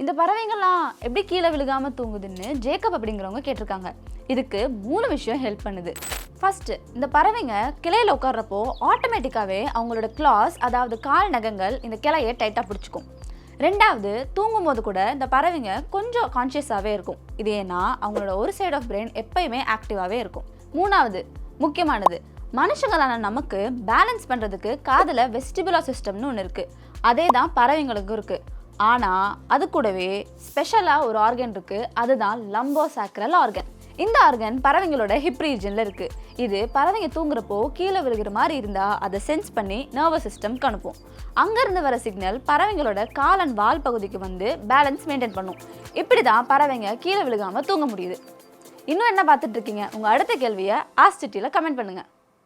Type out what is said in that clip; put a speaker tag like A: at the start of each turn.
A: இந்த பறவைங்கள்லாம் எப்படி கீழே விழுகாமல் தூங்குதுன்னு ஜேக்கப் அப்படிங்கிறவங்க கேட்டிருக்காங்க. இதுக்கு 3 விஷயம் ஹெல்ப் பண்ணுது. ஃபர்ஸ்ட், இந்த பறவைங்க கிளையில் உட்கார்றப்போ ஆட்டோமேட்டிக்காகவே அவங்களோட கிளாஸ், அதாவது கால் நகங்கள் இந்த கிளையை டைட்டாக பிடிச்சிக்கும். ரெண்டாவது, தூங்கும்போது கூட இந்த பறவைங்க கொஞ்சம் கான்ஷியஸாகவே இருக்கும். இது ஏன்னா அவங்களோட ஒரு சைடு ஆஃப் பிரெயின் எப்பயுமே ஆக்டிவாகவே இருக்கும். மூணாவது, முக்கியமானது, மனுஷங்களான நமக்கு பேலன்ஸ் பண்ணுறதுக்கு காதில் வெஸ்டிபுலர் சிஸ்டம்னு ஒன்று இருக்குது. அதே தான் பறவைங்களுக்கும் இருக்குது. ஆனால் அது கூடவே ஸ்பெஷலாக ஒரு ஆர்கன் இருக்குது. அதுதான் லம்போசாக்ரல் ஆர்கன். இந்த ஆர்கன் பறவைங்களோட ஹிப் ரீஜனில் இருக்குது. இது பறவைங்க தூங்குறப்போ கீழே விழுகிற மாதிரி இருந்தால் அதை சென்ஸ் பண்ணி நர்வஸ் சிஸ்டம்க்கு அனுப்பும். அங்கேருந்து வர சிக்னல் பறவைங்களோட கால் அண்ட் வால் பகுதிக்கு வந்து பேலன்ஸ் மெயின்டைன் பண்ணும். இப்படி தான் பறவைங்க கீழே விழுகாமல் தூங்க முடியுது. இன்னும் என்ன பார்த்துட்டு இருக்கீங்க? உங்கள் அடுத்த கேள்வியை ஆஸ்க் சிட்டியில் கமெண்ட் பண்ணுங்கள்.